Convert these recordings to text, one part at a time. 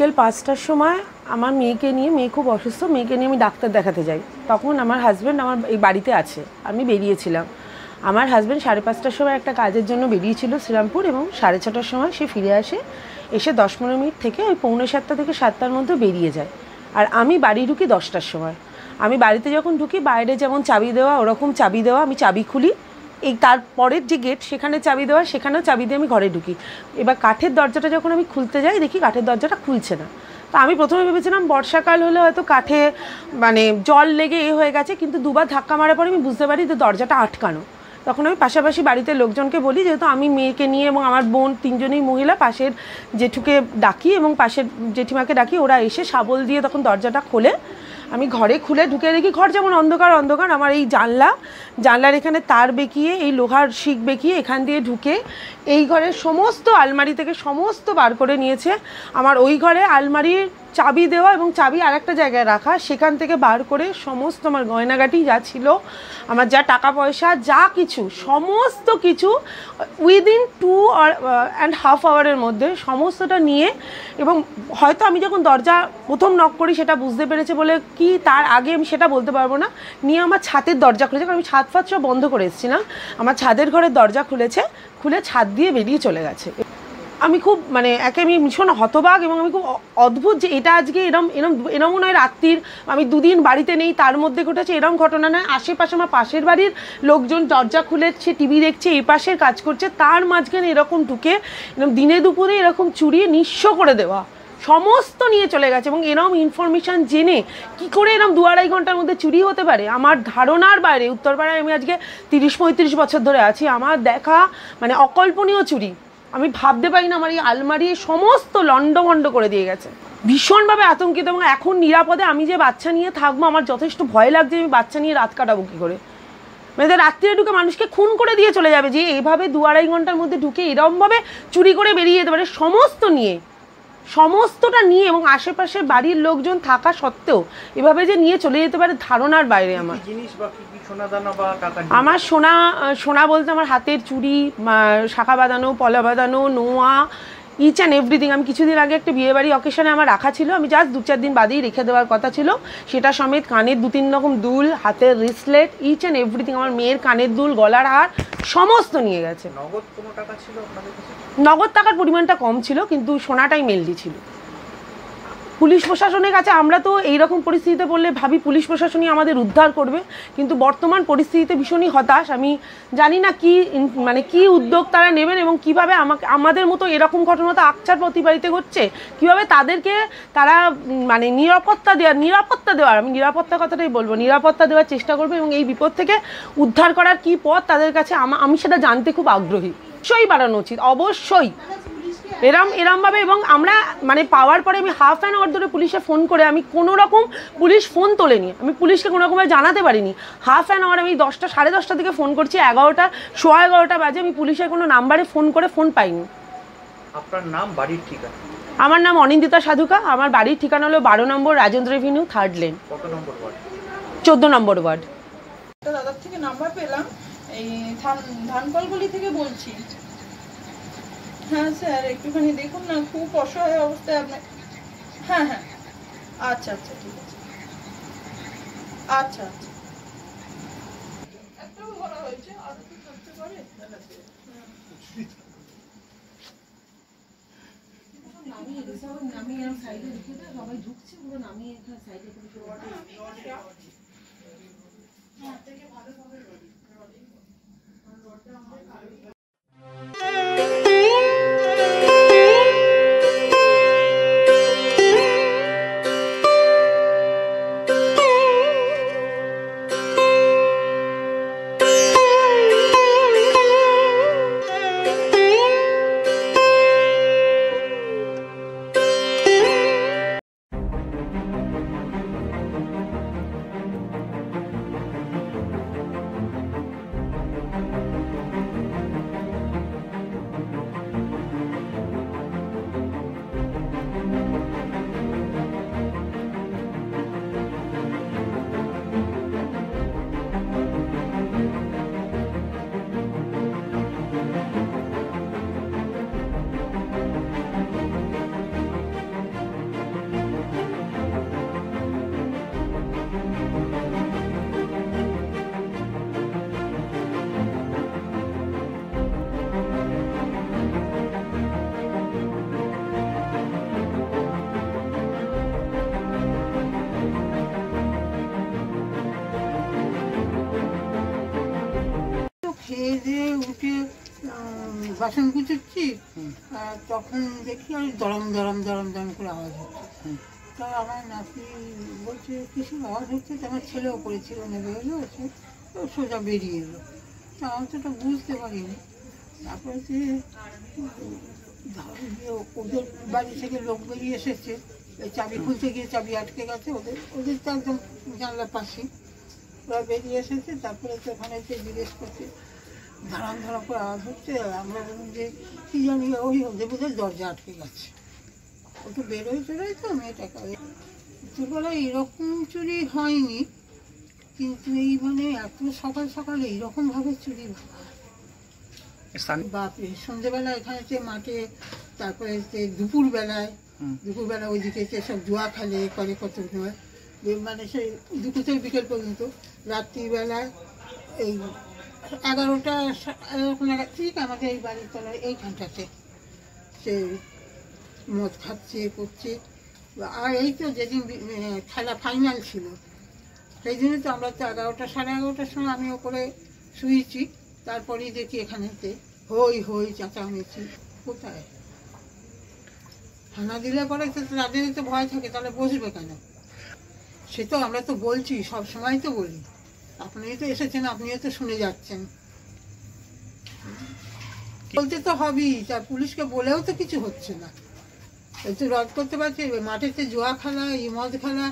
বিকেল 5টার সময় আমার মেয়েকে নিয়ে, মেয়ে খুব অসুস্থ, মেয়েকে নিয়ে আমি ডাক্তার দেখাতে যাই। তখন আমার হাজব্যান্ড আমার এই বাড়িতে আছে, আমি বেরিয়েছিলাম। আমার হাজব্যান্ড 5:30টার সময় একটা কাজের জন্য বেরিয়েছিল শ্রীরামপুর, এবং 6:30টার সময় সে ফিরে আসে। এসে 10-15 মিনিট থেকে ওই 6:45 থেকে 7টার মধ্যে বেরিয়ে যায়। আর আমি বাড়ি ঢুকি 10টার সময়। আমি বাড়িতে যখন ঢুকি, বাইরে যেমন চাবি দেওয়া ওরকম চাবি দেওয়া, আমি চাবি খুলি। এই তারপরের যে গেট সেখানে চাবি দেওয়া, সেখানেও চাবি দিয়ে আমি ঘরে ঢুকি। এবার কাঠের দরজাটা যখন আমি খুলতে যাই, দেখি কাঠের দরজাটা খুলছে না। তো আমি প্রথমে ভেবেছিলাম বর্ষাকাল হলে হয়তো কাঠে মানে জল লেগে হয়ে গেছে, কিন্তু দুবার ধাক্কা মারার পরে আমি বুঝতে পারি যে দরজাটা আটকানো। তখন আমি পাশাপাশি বাড়িতে লোকজনকে বলি, যেহেতু আমি মেয়েকে নিয়ে এবং আমার বোন 3জনই মহিলা, পাশের জেঠুকে ডাকি এবং পাশের জেঠিমাকে ডাকি, ওরা এসে শাবল দিয়ে তখন দরজাটা খোলে। আমি ঘরে খুলে ঢুকে দেখি ঘর যেমন অন্ধকার অন্ধকার। আমার এই জানলার এখানে তার বেঁকিয়ে, এই লোহার শিক বেঁকিয়ে এখান দিয়ে ঢুকে এই ঘরের সমস্ত আলমারি থেকে সমস্ত বার করে নিয়েছে। আমার ওই ঘরে আলমারির চাবি দেওয়া এবং চাবি আরেকটা জায়গায় রাখা, সেখান থেকে বার করে সমস্ত আমার গয়নাগাটি যা ছিল, আমার যা টাকা পয়সা যা কিছু, সমস্ত কিছু উইদিন 2.5 আওয়ারের মধ্যে সমস্তটা নিয়ে, এবং হয়তো আমি যখন দরজা প্রথম নক করি সেটা বুঝতে পেরেছে বলে কি তার আগে আমি সেটা বলতে পারবো না, নিয়ে আমার ছাদের দরজা খুলেছে, কারণ আমি ছাদ ফাদ সব বন্ধ করে এসেছিলাম। আমার ছাদের ঘরের দরজা খুলেছে, খুলে ছাদ দিয়ে বেরিয়ে চলে গেছে। আমি খুব মানে আমি ভীষণ হতবাক, এবং আমি খুব অদ্ভুত যে এটা আজকে এরম নয় রাত্রির আমি 2 দিন বাড়িতে নেই তার মধ্যে ঘটেছে এরম ঘটনা নয়। আশেপাশে আমার পাশের বাড়ির লোকজন দরজা খুলেছে, টিভি দেখছে, এই পাশের কাজ করছে, তার মাঝখানে এরকম ঢুকে দিনে দুপুরে এরকম চুরিয়ে নিঃস্ব করে দেওয়া, সমস্ত নিয়ে চলে গেছে। এবং এরম ইনফরমেশান জেনে কি করে এরম 2-2.5 ঘন্টার মধ্যে চুরি হতে পারে আমার ধারণার বাইরে। উত্তরপাড়ায় আমি আজকে 30-35 বছর ধরে আছি, আমার দেখা মানে অকল্পনীয় চুরি। আমি ভাবতে পারি না, আমার এই আলমারি সমস্ত লন্ডভন্ড করে দিয়ে গেছে। ভীষণভাবে আতঙ্কিত, এবং এখন নিরাপদে আমি যে বাচ্চা নিয়ে থাকবো, আমার যথেষ্ট ভয় লাগছে আমি বাচ্চা নিয়ে রাত কাটাবো কী করে। মানে রাত্রিরে ঢুকে মানুষকে খুন করে দিয়ে চলে যাবে, যে এইভাবে 2-2.5 ঘন্টার মধ্যে ঢুকে এরমভাবে চুরি করে বেরিয়ে যেতে পারে সমস্তটা নিয়ে, এবং আশেপাশে বাড়ির লোকজন থাকা সত্ত্বেও এভাবে যে নিয়ে চলে যেতে পারে ধারণার বাইরে। আমার সোনা বলতে আমার হাতের চুড়ি, শাখা বাঁধানো, পলা বাঁধানো, নোয়া, ইচ অ্যান্ড এভরিথিং। আমি কিছুদিন আগে একটা বিয়েবাড়ি অকেশনে আমার রাখা ছিল, আমি জাস্ট 2-4 দিন বাদেই রেখে দেওয়ার কথা ছিল, সেটা সমেত কানের 2-3 রকম দুল, হাতের রিসলেট, ইচ অ্যান্ড এভরিথিং, আমার মেয়ের কানের দুল, গলার হার সমস্ত নিয়ে গেছে। নগদ কোনো টাকা ছিল আপনাদের কাছে? নগদ টাকার পরিমাণটা কম ছিল, কিন্তু সোনাটাই মেনলি ছিল। পুলিশ প্রশাসনের কাছে আমরা তো এইরকম পরিস্থিতিতে পড়লে ভাবি পুলিশ প্রশাসনই আমাদের উদ্ধার করবে, কিন্তু বর্তমান পরিস্থিতিতে ভীষণই হতাশ। আমি জানি না কি উদ্যোগ তারা নেবেন, এবং কিভাবে আমাদের মতো এরকম ঘটনা তো আকছার প্রতিবাড়িতে ঘটছে, কিভাবে তাদেরকে তারা মানে নিরাপত্তা দেওয়ার, আমি নিরাপত্তা কথাটাই বলবো, নিরাপত্তা দেওয়ার চেষ্টা করবে, এবং এই বিপদ থেকে উদ্ধার করার কি পথ তাদের কাছে আমি সেটা জানতে খুব আগ্রহী। অবশ্যই বাড়ানো উচিত, অবশ্যই এরমভাবে। এবং আমরা মানে পাওয়ার পরে আমি 1/2 an hour ধরে পুলিশে ফোন করে, আমি কোনো রকম পুলিশ ফোন তোলেনি, আমি পুলিশকে কোনো রকমভাবে জানাতে পারিনি। 1/2 an hour আমি 10টা-10:30 থেকে ফোন করছি, 11টা বাজে আমি পুলিশের কোনো নাম্বারে ফোন করে ফোন পাইনি। আপনার নাম, বাড়ির ঠিকানা? আমার নাম অনিন্দিতা সাধুকা, আমার বাড়ির ঠিকানা হলো 12 নম্বর রাজেন্দ্র এভিনিউ, 3rd লেন। কত নম্বর ওয়ার্ড? 14 নম্বর ওয়ার্ড। দাদার থেকে নাম্বার পেলাম, এই ধানকলগুলি থেকে বলছি। হ্যাঁ স্যার, একটুখানি দেখুন না, খুব অসহায় অবস্থায় আপনি। হ্যাঁ আচ্ছা ঠিক আছে, আচ্ছা একটাও বলা হয়েছে, আরো কি করতে পারে? নামিয়ে সাইডে রেখে দেয়, সবাই ঢুকছে, পুরো নামিয়ে সাইডে থেকে ভালোভাবে বাসন গুছোচ্ছি, তখন দেখি আর দরম দরম দরম দরম করে আওয়াজ হচ্ছে। তা আমার নাতি বলছে কিছু আওয়াজ হচ্ছে, তো আমার ছেলেও পড়েছিল, নেমে এলো, এসে সোজা বেরিয়ে এলো। তা আমি তো ওটা বুঝতে পারিনি। তারপরে যে ওদের বাড়ি থেকে লোক বেরিয়ে এসেছে, এই চাবি খুলতে গিয়ে চাবি আটকে গেছে, ওদের তো একদম জানলার পাশে। ওরা বেরিয়ে এসেছে, তারপরে তো ওখানে এসে জিজ্ঞেস করছে, ধারাম ধারাম করে আওয়াজ হচ্ছে। আমরা বললাম যে কী জানি, ওই ওদের বোধহয় দরজা আটকে গেছে। ও তো বেরোয় চড়াই তো মেয়েটাকে। ছোটবেলায় এরকম চুরি হয়নি, কিন্তু এই মানে এত সকাল সকাল এইরকমভাবে চুরি বাপরে। সন্ধ্যেবেলা এখানে যে মাঠে, তারপরে যে দুপুরবেলা ওইদিকে সব জুয়া খেলে করে কত সময়, মানে সেই দুপুর থেকে বিকেল পর্যন্ত। রাত্রিবেলায় এই 11টা এরকম নাগাদ ঠিক আমাদের এই বাড়ির তলায় এইখানটাতে সে মদ খাচ্ছে করছে। আর এই তো যেদিন খেলা ফাইনাল ছিল, সেই দিনে তো আমরা তো 11টা সাড়ে 11টার সময় আমি ওপরে শুয়েছি। তারপরেই দেখি এখানেতে হই হই চেঁচামেচি। কোথায় থানা দিলে পরে তো তাদের তো ভয় থাকে, তাহলে বসবে কেন? সে তো আমরা তো বলছি, সব সময় তো বলি। আপনিও তো এসেছেন, আপনিও তো শুনে যাচ্ছেন। বলতে তো হবেই, তা পুলিশকে বলেও তো কিছু হচ্ছে না। এই তো রদ করতে পারছে, মাঠেতে জুয়া খেলা, মদ খেলা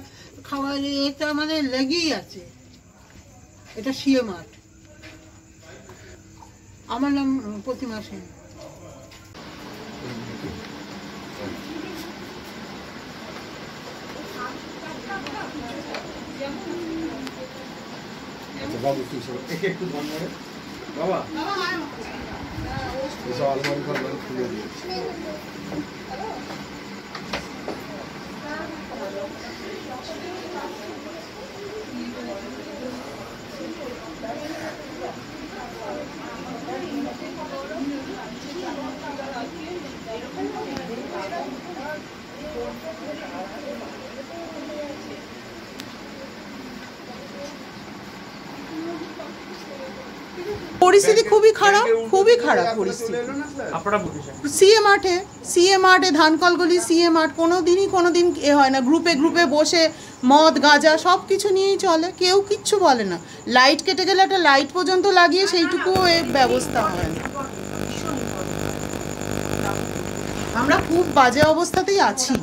খাওয়া, এটা মানে লেগেই আছে। এটা সিএ মাঠ। আমার নাম প্রতিমা সেন। একটু ধন্যবাদ বাবা, এসব আলমারি ফালমারি খুলে দিয়েছে। পরিস্থিতি খুবই খারাপ পরিস্থিতি। আপনারা সিএ মাঠে ধানকলগলি সিএ মাঠ কোনোদিন এ হয় না। গ্রুপে বসে মদ গাঁজা সব কিছু নিয়েই চলে, কেউ কিচ্ছু বলে না। লাইট কেটে গেলে একটা লাইট পর্যন্ত লাগিয়ে সেইটুকু ব্যবস্থা হয় না। আমরা খুব বাজে অবস্থাতেই আছি।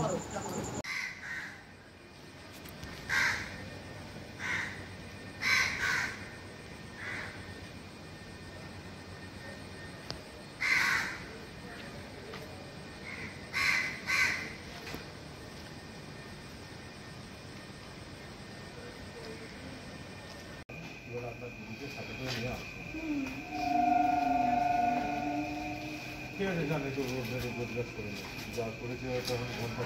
ঠিক আছে, জানি তো বদলাস করে যা করেছে তখন ঘন্টা।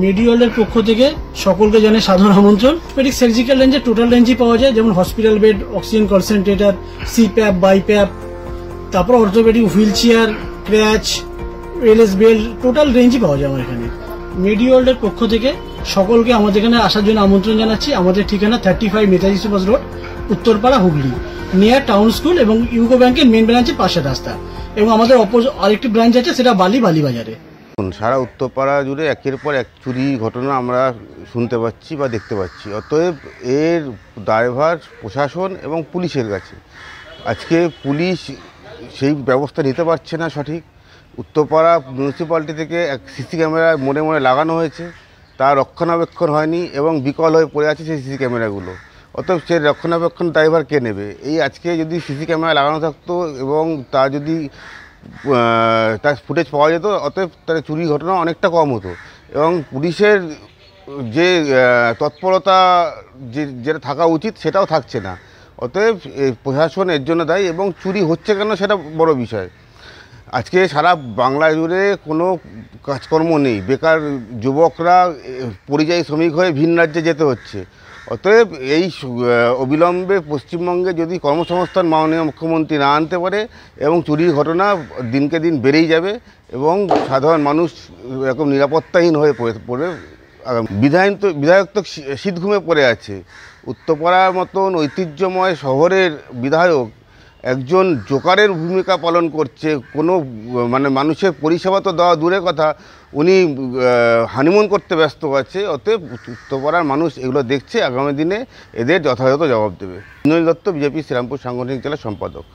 মেডিওয়ালের পক্ষ থেকে সকলকে জানাই সাধারণ আমন্ত্রণ। পেডিক সার্জিক্যাল রেঞ্জে টোটাল রেঞ্জই পাওয়া যায়, যেমন hospital bed, oxygen concentrator, CPAP, BiPAP, তারপর orthopaedic wheel chair, crutch, LS belt, total রেঞ্জই পাওয়া যায় আমার এখানে। মেডিওয়ালের পক্ষ থেকে সকলকে আমাদের এখানে আসার জন্য আমন্ত্রণ জানাচ্ছি। আমাদের ঠিকানা 35 Netaji Subhash road, Uttarpara, Hooghly, near town school এবং ইউকো ব্যাংকের মেন ব্রাঞ্চের পাশের রাস্তা। এবং আমাদের আরেকটি ব্রাঞ্চ আছে, সেটা বালিবাজারে। সারা উত্তরপাড়া জুড়ে একের পর এক চুরি ঘটনা আমরা শুনতে পাচ্ছি বা দেখতে পাচ্ছি। অতএব এর দায়ভার প্রশাসন এবং পুলিশের কাছে। আজকে পুলিশ সেই ব্যবস্থা নিতে পারছে না সঠিক। উত্তরপাড়া মিউনিসিপ্যালিটি থেকে এক সিসি ক্যামেরা মনে লাগানো হয়েছে, তার রক্ষণাবেক্ষণ হয়নি এবং বিকল হয়ে পড়ে আছে সেই সিসি ক্যামেরাগুলো। অতএব সে রক্ষণাবেক্ষণ দায়ভার কে নেবে? এই আজকে যদি সিসি ক্যামেরা লাগানো থাকতো এবং তা যদি তার ফুটেজ পাওয়া যেত, অতএব তার চুরি ঘটনা অনেকটা কম হতো। এবং পুলিশের যে তৎপরতা যেটা থাকা উচিত সেটাও থাকছে না। অতএব প্রশাসন এর জন্য দায়ী, এবং চুরি হচ্ছে কেন সেটা বড় বিষয়। আজকে সারা বাংলা জুড়ে কোনো কাজকর্ম নেই, বেকার যুবকরা পরিযায়ী শ্রমিক হয়ে ভিন রাজ্যে যেতে হচ্ছে। অতএব এই অবিলম্বে পশ্চিমবঙ্গে যদি কর্মসংস্থান মাননীয় মুখ্যমন্ত্রী না আনতে পারে, এবং চুরির ঘটনা দিনকে দিন বেড়েই যাবে এবং সাধারণ মানুষ এরকম নিরাপত্তাহীন হয়ে পড়ে বিধায়ক তো শীত ঘুমে পড়ে আছে। উত্তরপাড়ার মতন ঐতিহ্যময় শহরের বিধায়ক একজন জোকারের ভূমিকা পালন করছে। কোনো মানে মানুষের পরিষেবা তো দেওয়া দূরের কথা, উনি হানিমুন করতে ব্যস্ত আছে। অতএব উত্তরপাড়ার মানুষ এগুলো দেখছে, আগামী দিনে এদের যথাযথ জবাব দেবে। বিনোদ দত্ত, বিজেপি শ্রীরামপুর সাংগঠনিক জেলা সম্পাদক।